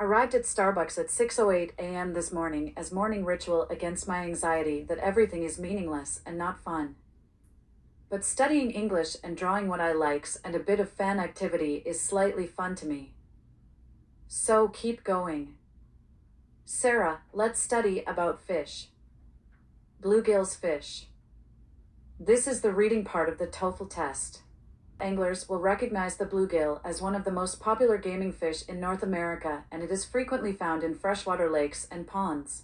Arrived at Starbucks at 6:08 a.m. this morning as morning ritual against my anxiety that everything is meaningless and not fun. But studying English and drawing what I likes and a bit of fan activity is slightly fun to me. So keep going. Sarah, let's study about fish. Bluegills fish. This is the reading part of the TOEFL test. Anglers will recognize the bluegill as one of the most popular gaming fish in North America, and it is frequently found in freshwater lakes and ponds.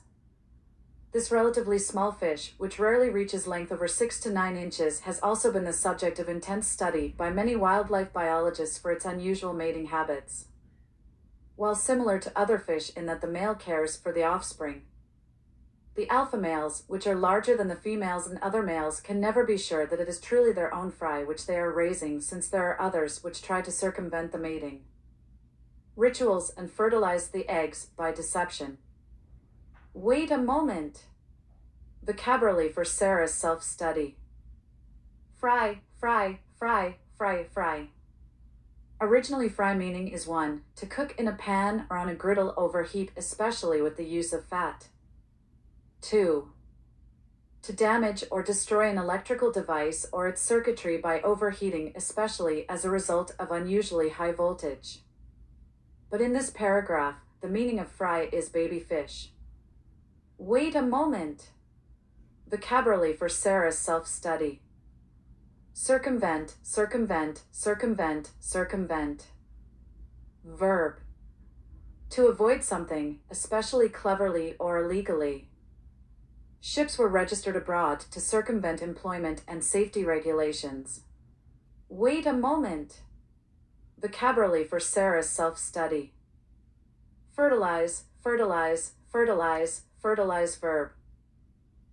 This relatively small fish, which rarely reaches length over 6 to 9 inches, has also been the subject of intense study by many wildlife biologists for its unusual mating habits. While similar to other fish in that the male cares for the offspring, the alpha males, which are larger than the females and other males, can never be sure that it is truly their own fry which they are raising, since there are others which try to circumvent the mating rituals and fertilize the eggs by deception. Wait a moment. Vocabulary for Sarah's self-study. Fry, fry, fry, fry, fry. Originally, fry meaning is 1, to cook in a pan or on a griddle over heat, especially with the use of fat. 2, to damage or destroy an electrical device or its circuitry by overheating, especially as a result of unusually high voltage. But in this paragraph, the meaning of fry is baby fish. Wait a moment. Vocabulary for Sarah's self-study. Circumvent, circumvent, circumvent, circumvent. Verb. To avoid something, especially cleverly or illegally. Ships were registered abroad to circumvent employment and safety regulations. Wait a moment. Vocabulary for Sarah's self-study. Fertilize, fertilize, fertilize, fertilize. Verb.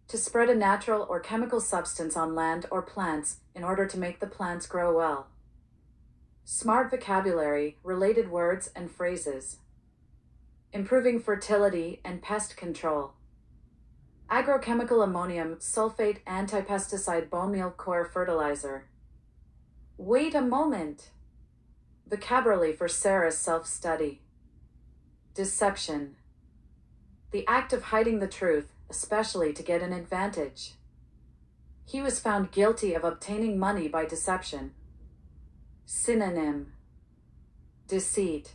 To spread a natural or chemical substance on land or plants in order to make the plants grow well. Smart vocabulary, related words and phrases. Improving fertility and pest control. Agrochemical ammonium sulfate anti-pesticide bone meal core fertilizer. Wait a moment. Vocabulary for Sarah's self-study. Deception. The act of hiding the truth, especially to get an advantage. He was found guilty of obtaining money by deception. Synonym. Deceit.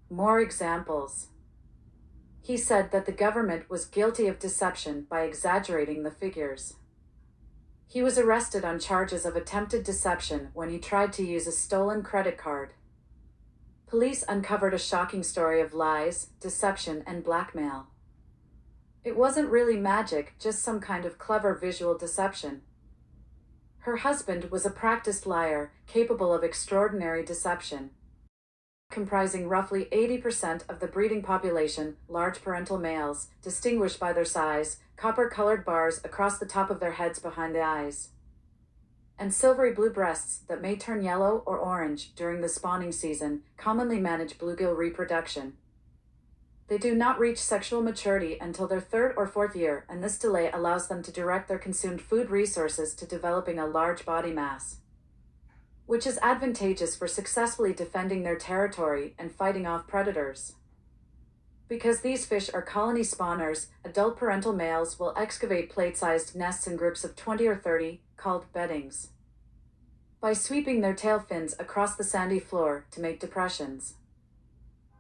More examples. He said that the government was guilty of deception by exaggerating the figures. He was arrested on charges of attempted deception when he tried to use a stolen credit card. Police uncovered a shocking story of lies, deception, and blackmail. It wasn't really magic, just some kind of clever visual deception. Her husband was a practiced liar, capable of extraordinary deception. Comprising roughly 80% of the breeding population, large parental males, distinguished by their size, copper-colored bars across the top of their heads behind the eyes, and silvery blue breasts that may turn yellow or orange during the spawning season, commonly manage bluegill reproduction. They do not reach sexual maturity until their 3rd or 4th year, and this delay allows them to direct their consumed food resources to developing a large body mass, which is advantageous for successfully defending their territory and fighting off predators. Because these fish are colony spawners, adult parental males will excavate plate-sized nests in groups of 20 or 30, called beddings, by sweeping their tail fins across the sandy floor to make depressions.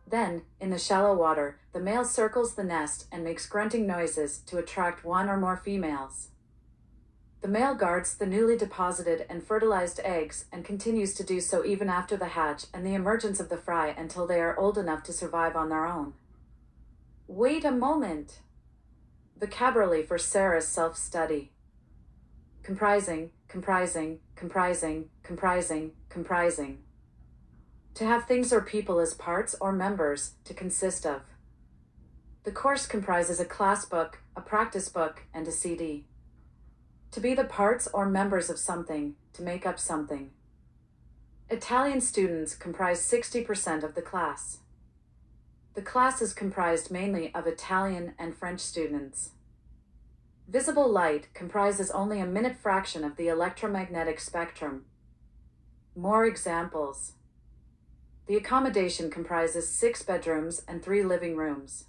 Then, in the shallow water, the male circles the nest and makes grunting noises to attract one or more females. The male guards the newly deposited and fertilized eggs and continues to do so even after the hatch and the emergence of the fry until they are old enough to survive on their own. Wait a moment. Vocabulary for Sarah's self-study. Comprising, comprising, comprising, comprising, comprising. To have things or people as parts or members, to consist of. The course comprises a class book, a practice book, and a CD. To be the parts or members of something, to make up something. Italian students comprise 60% of the class. The class is comprised mainly of Italian and French students. Visible light comprises only a minute fraction of the electromagnetic spectrum. More examples. The accommodation comprises 6 bedrooms and 3 living rooms.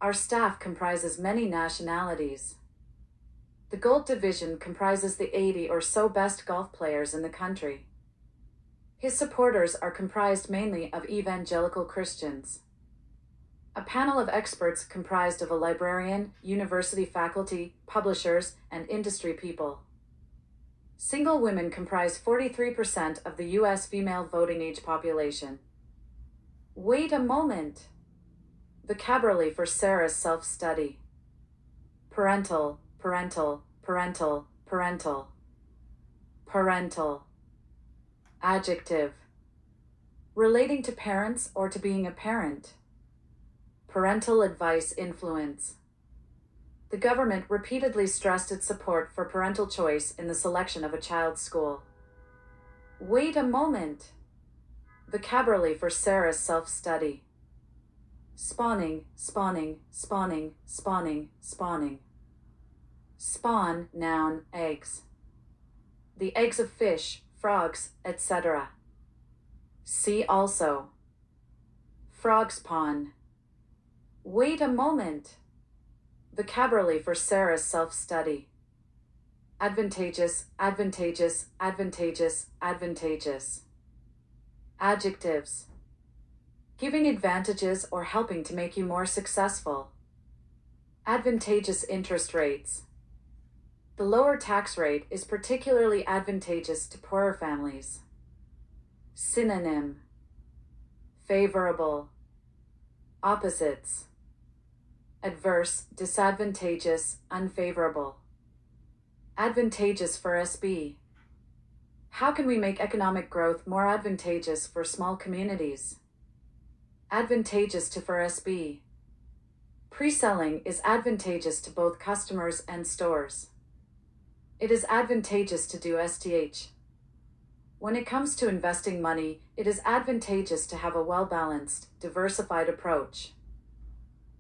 Our staff comprises many nationalities. The Gold Division comprises the 80 or so best golf players in the country. His supporters are comprised mainly of evangelical Christians. A panel of experts comprised of a librarian, university faculty, publishers, and industry people. Single women comprise 43% of the U.S. female voting age population. Wait a moment. Vocabulary for Sarah's self-study. Parental, parental, parental, parental. Parental. Adjective. Relating to parents or to being a parent. Parental advice influence. The government repeatedly stressed its support for parental choice in the selection of a child's school. Wait a moment. Vocabulary for Sarah's self-study. Spawning, spawning, spawning, spawning, spawning. Spawn, noun, eggs. The eggs of fish, frogs, etc. See also. Frog spawn. Wait a moment. Vocabulary for Sarah's self-study. Advantageous, advantageous, advantageous, advantageous. Adjectives. Giving advantages or helping to make you more successful. Advantageous interest rates. The lower tax rate is particularly advantageous to poorer families. Synonym. Favorable. Opposites. Adverse, disadvantageous, unfavorable. Advantageous for SB. How can we make economic growth more advantageous for small communities? Advantageous to for SB. Pre-selling is advantageous to both customers and stores. It is advantageous to do STH. When it comes to investing money, it is advantageous to have a well-balanced, diversified approach.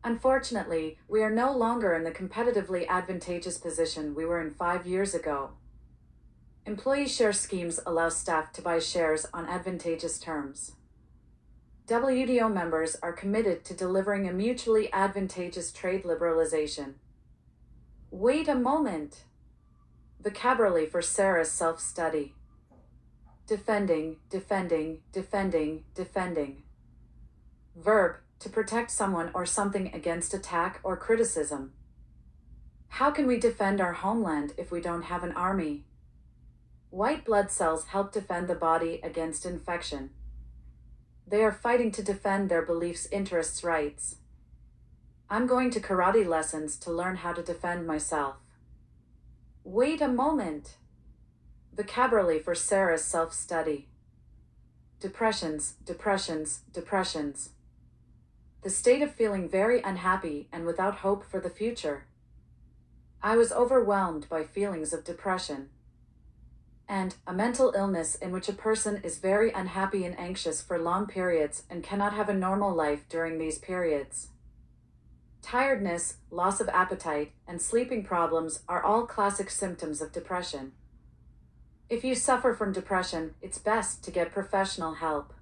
Unfortunately, we are no longer in the competitively advantageous position we were in 5 years ago. Employee share schemes allow staff to buy shares on advantageous terms. WTO members are committed to delivering a mutually advantageous trade liberalization. Wait a moment. Vocabulary for Sarah's self-study. Defending, defending, defending, defending. Verb, to protect someone or something against attack or criticism. How can we defend our homeland if we don't have an army? White blood cells help defend the body against infection. They are fighting to defend their beliefs, interests, rights. I'm going to karate lessons to learn how to defend myself. Wait a moment. Vocabulary for Sarah's self-study. Depressions, depressions, depressions. The state of feeling very unhappy and without hope for the future. I was overwhelmed by feelings of depression. And a mental illness in which a person is very unhappy and anxious for long periods and cannot have a normal life during these periods. Tiredness, loss of appetite, and sleeping problems are all classic symptoms of depression. If you suffer from depression, it's best to get professional help.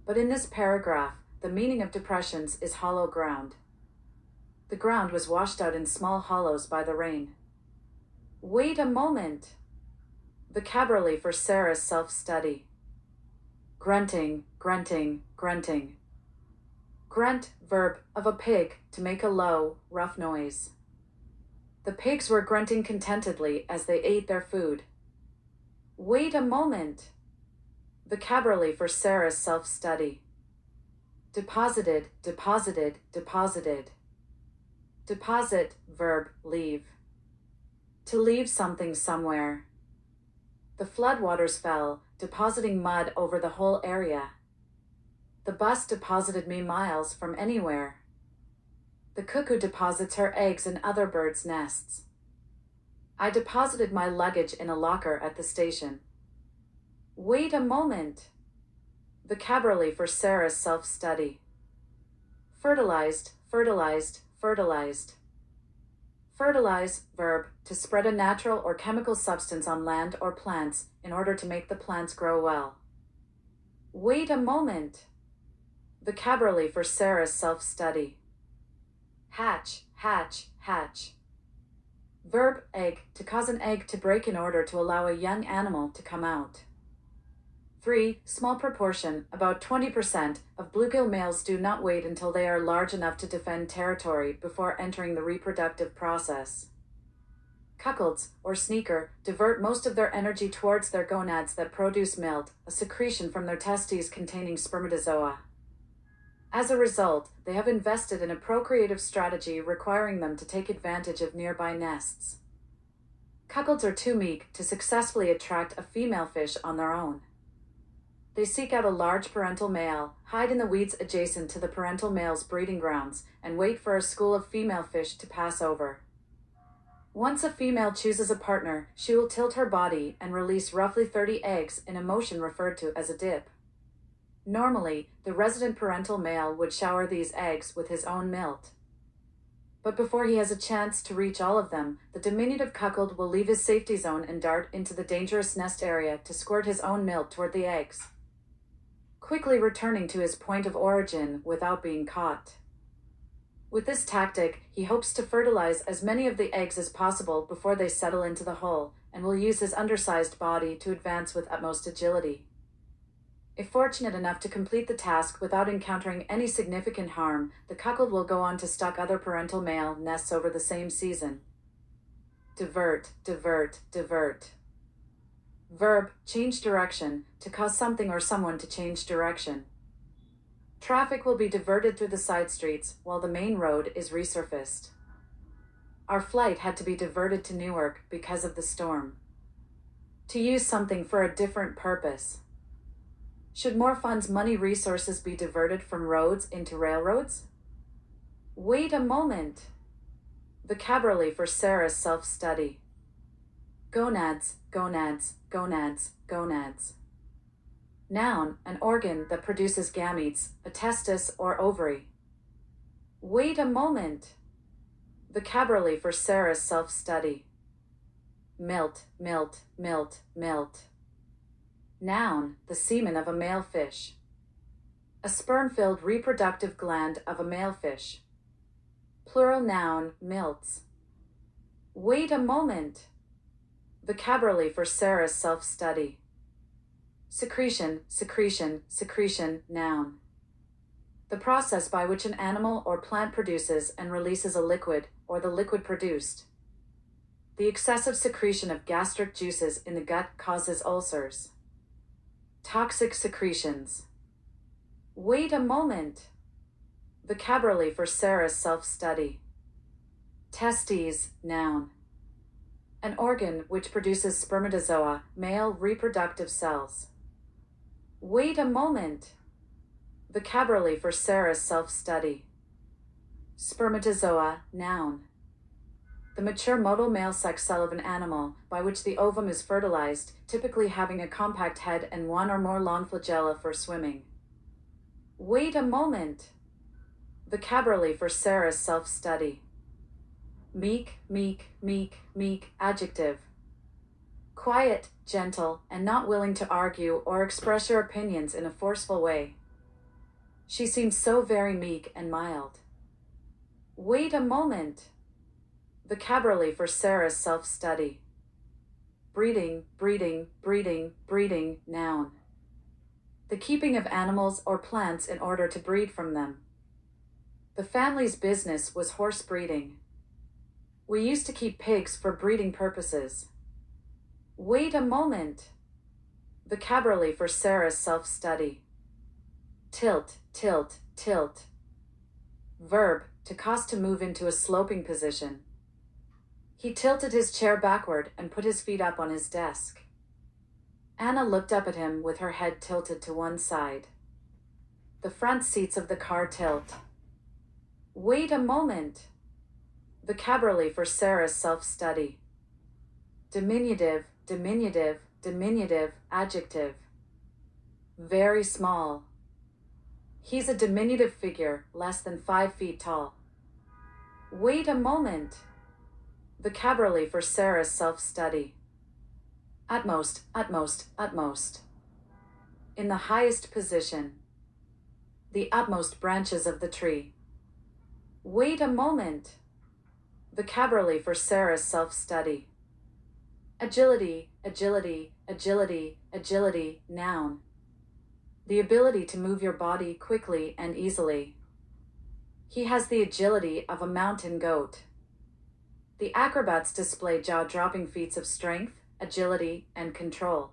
But in this paragraph, the meaning of depressions is hollow ground. The ground was washed out in small hollows by the rain. Wait a moment. Vocabulary for Sarah's self-study. Grunting, grunting, grunting. Grunt, verb, of a pig, to make a low, rough noise. The pigs were grunting contentedly as they ate their food. Wait a moment. Vocabulary for Sarah's self-study. Deposited, deposited, deposited. Deposit, verb, leave. To leave something somewhere. The floodwaters fell, depositing mud over the whole area. The bus deposited me miles from anywhere. The cuckoo deposits her eggs in other birds' nests. I deposited my luggage in a locker at the station. Wait a moment. Vocabulary for Sarah's self-study. Fertilized, fertilized, fertilized. Fertilize, verb, to spread a natural or chemical substance on land or plants in order to make the plants grow well. Wait a moment. Vocabulary for Sarah's self-study. Hatch, hatch, hatch. Verb, egg, to cause an egg to break in order to allow a young animal to come out. 3. Small proportion, about 20% of bluegill males do not wait until they are large enough to defend territory before entering the reproductive process. Cuckolds, or sneaker, divert most of their energy towards their gonads that produce milk, a secretion from their testes containing spermatozoa. As a result, they have invested in a procreative strategy requiring them to take advantage of nearby nests. Cuckolds are too meek to successfully attract a female fish on their own. They seek out a large parental male, hide in the weeds adjacent to the parental male's breeding grounds, and wait for a school of female fish to pass over. Once a female chooses a partner, she will tilt her body and release roughly 30 eggs in a motion referred to as a dip. Normally, the resident parental male would shower these eggs with his own milk. But before he has a chance to reach all of them, the diminutive cuckold will leave his safety zone and dart into the dangerous nest area to squirt his own milk toward the eggs, quickly returning to his point of origin without being caught. With this tactic, he hopes to fertilize as many of the eggs as possible before they settle into the hull, and will use his undersized body to advance with utmost agility. If fortunate enough to complete the task without encountering any significant harm, the cuckold will go on to stalk other parental male nests over the same season. Divert, divert, divert. Verb, change direction, to cause something or someone to change direction. Traffic will be diverted through the side streets while the main road is resurfaced. Our flight had to be diverted to Newark because of the storm. To use something for a different purpose. Should more funds, money, resources be diverted from roads into railroads? Wait a moment. Vocabulary for Sarah's self-study. Gonads, gonads, gonads, gonads. Noun, an organ that produces gametes, a testis or ovary. Wait a moment. Vocabulary for Sarah's self-study. Milt, milt, milt, milt. Noun, the semen of a male fish. A sperm-filled reproductive gland of a male fish. Plural noun, milts. Wait a moment. Vocabulary for Sarah's self-study. Secretion, secretion, secretion, noun. The process by which an animal or plant produces and releases a liquid, or the liquid produced. The excessive secretion of gastric juices in the gut causes ulcers. Toxic secretions. Wait a moment. Vocabulary for Sarah's self-study. Testes, noun. An organ which produces spermatozoa, male reproductive cells. Wait a moment. Vocabulary for Sarah's self-study. Spermatozoa, noun. The mature motile male sex cell of an animal by which the ovum is fertilized, typically having a compact head and one or more long flagella for swimming. Wait a moment. Vocabulary for Sarah's self-study. Meek, meek, meek, meek, adjective. Quiet, gentle, and not willing to argue or express your opinions in a forceful way. She seems so very meek and mild. Wait a moment. Vocabulary for Sarah's self-study. Breeding, breeding, breeding, breeding, noun. The keeping of animals or plants in order to breed from them. The family's business was horse breeding. We used to keep pigs for breeding purposes. Wait a moment. Vocabulary for Sarah's self-study. Tilt, tilt, tilt. Verb, to cause to move into a sloping position. He tilted his chair backward and put his feet up on his desk. Anna looked up at him with her head tilted to one side. The front seats of the car tilt. Wait a moment. Vocabulary for Sarah's self-study. Diminutive, diminutive, diminutive, adjective. Very small. He's a diminutive figure, less than 5 feet tall. Wait a moment. Vocabulary for Sarah's self-study. Utmost, utmost, utmost. In the highest position. The utmost branches of the tree. Wait a moment. Vocabulary for Sarah's self-study. Agility, agility, agility, agility, noun. The ability to move your body quickly and easily. He has the agility of a mountain goat. The acrobats display jaw-dropping feats of strength, agility, and control.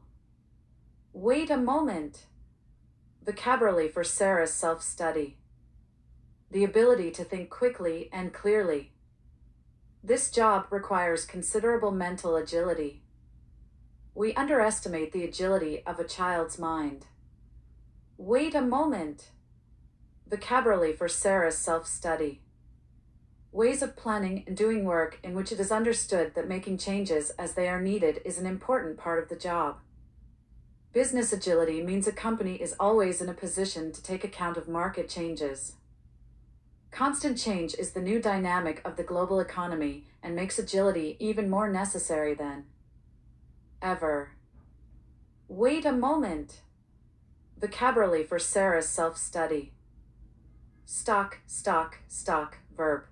Wait a moment. Vocabulary for Sarah's self-study. The ability to think quickly and clearly. This job requires considerable mental agility. We underestimate the agility of a child's mind. Wait a moment. Vocabulary for Sarah's self-study. Ways of planning and doing work in which it is understood that making changes as they are needed is an important part of the job. Business agility means a company is always in a position to take account of market changes. Constant change is the new dynamic of the global economy and makes agility even more necessary than ever. Wait a moment. Vocabulary for Sarah's self-study. Stalk, stalk, stalk, verb.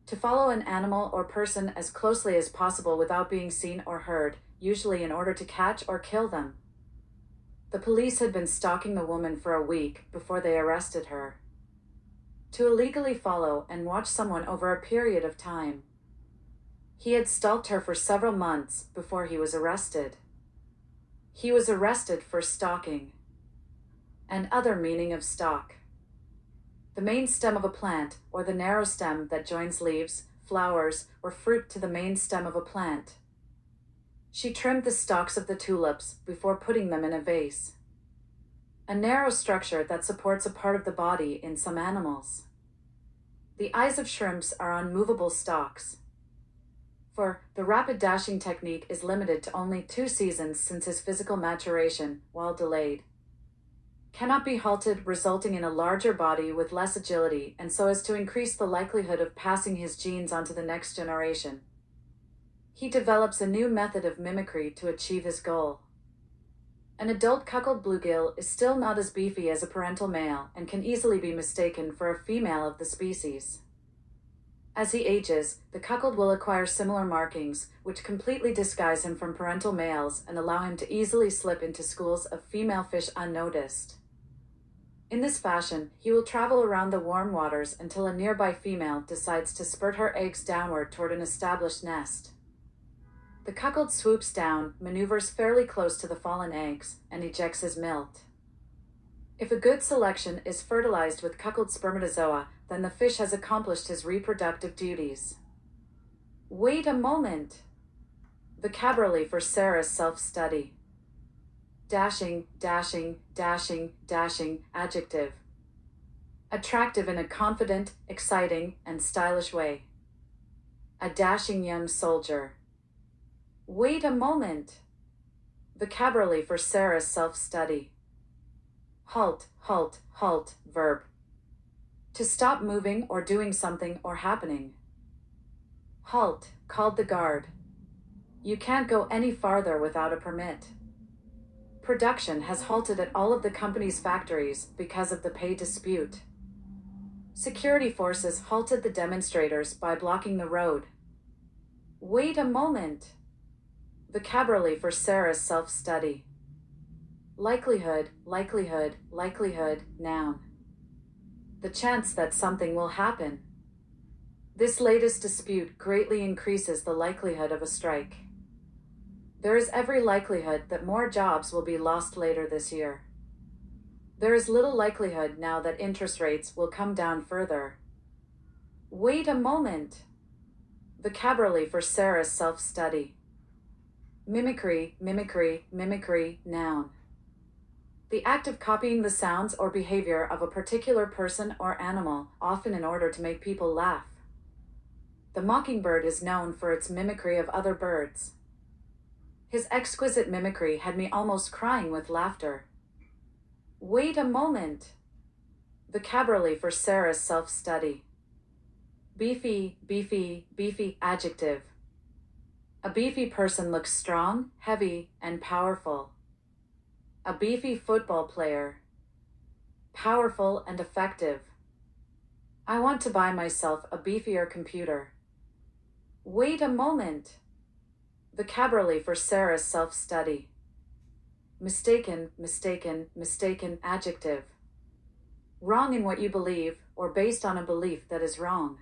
To follow an animal or person as closely as possible without being seen or heard, usually in order to catch or kill them. The police had been stalking the woman for a week before they arrested her. To illegally follow and watch someone over a period of time. He had stalked her for several months before he was arrested. He was arrested for stalking. And other meaning of stalk. The main stem of a plant, or the narrow stem that joins leaves, flowers, or fruit to the main stem of a plant. She trimmed the stalks of the tulips before putting them in a vase. A narrow structure that supports a part of the body in some animals. The eyes of shrimps are on movable stalks. For the rapid dashing technique is limited to only 2 seasons since his physical maturation, while delayed. Cannot be halted, resulting in a larger body with less agility and so as to increase the likelihood of passing his genes onto the next generation. He develops a new method of mimicry to achieve his goal. An adult cuckold bluegill is still not as beefy as a parental male and can easily be mistaken for a female of the species. As he ages, the cuckold will acquire similar markings, which completely disguise him from parental males and allow him to easily slip into schools of female fish unnoticed. In this fashion, he will travel around the warm waters until a nearby female decides to spurt her eggs downward toward an established nest. The cuckold swoops down, maneuvers fairly close to the fallen eggs, and ejects his milt. If a good selection is fertilized with cuckold spermatozoa, then the fish has accomplished his reproductive duties. Wait a moment. Vocabulary for Sarah's self-study. Dashing, dashing, dashing, dashing, adjective. Attractive in a confident, exciting, and stylish way. A dashing young soldier. Wait a moment. Vocabulary for Sarah's self-study. Halt, halt, halt, verb. To stop moving or doing something or happening. Halt, called the guard. You can't go any farther without a permit. Production has halted at all of the company's factories because of the pay dispute. Security forces halted the demonstrators by blocking the road. Wait a moment. Vocabulary for Sarah's self-study. Likelihood, likelihood, likelihood, noun. The chance that something will happen. This latest dispute greatly increases the likelihood of a strike. There is every likelihood that more jobs will be lost later this year. There is little likelihood now that interest rates will come down further. Wait a moment. Vocabulary for Sarah's self-study. Mimicry, mimicry, mimicry, noun. The act of copying the sounds or behavior of a particular person or animal, often in order to make people laugh. The mockingbird is known for its mimicry of other birds. His exquisite mimicry had me almost crying with laughter. Wait a moment. Vocabulary for Sarah's self-study. Beefy, beefy, beefy, adjective. A beefy person looks strong, heavy, and powerful. A beefy football player. Powerful and effective. I want to buy myself a beefier computer. Wait a moment. Vocabulary for Sarah's self-study. Mistaken, mistaken, mistaken, adjective. Wrong in what you believe, or based on a belief that is wrong.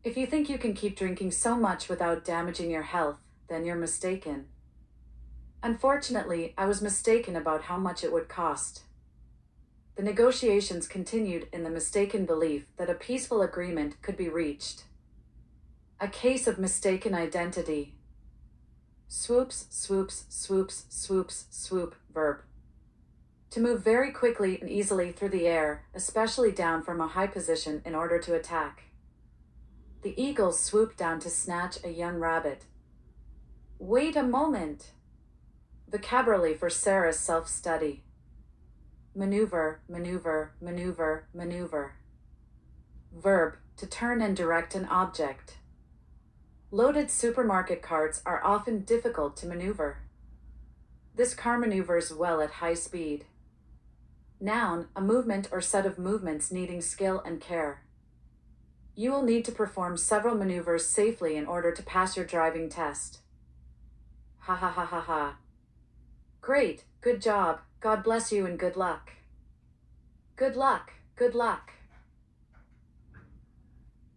If you think you can keep drinking so much without damaging your health, then you're mistaken. Unfortunately, I was mistaken about how much it would cost. The negotiations continued in the mistaken belief that a peaceful agreement could be reached. A case of mistaken identity. Swoops, swoops, swoops, swoops, swoop, verb. To move very quickly and easily through the air, especially down from a high position in order to attack. The eagles swooped down to snatch a young rabbit. Wait a moment. Vocabulary for Sarah's self-study. Maneuver, maneuver, maneuver, maneuver. Verb, to turn and direct an object. Loaded supermarket carts are often difficult to maneuver. This car maneuvers well at high speed. Noun, a movement or set of movements needing skill and care. You will need to perform several maneuvers safely in order to pass your driving test. Ha ha ha ha ha. Great, good job, God bless you and good luck. Good luck, good luck.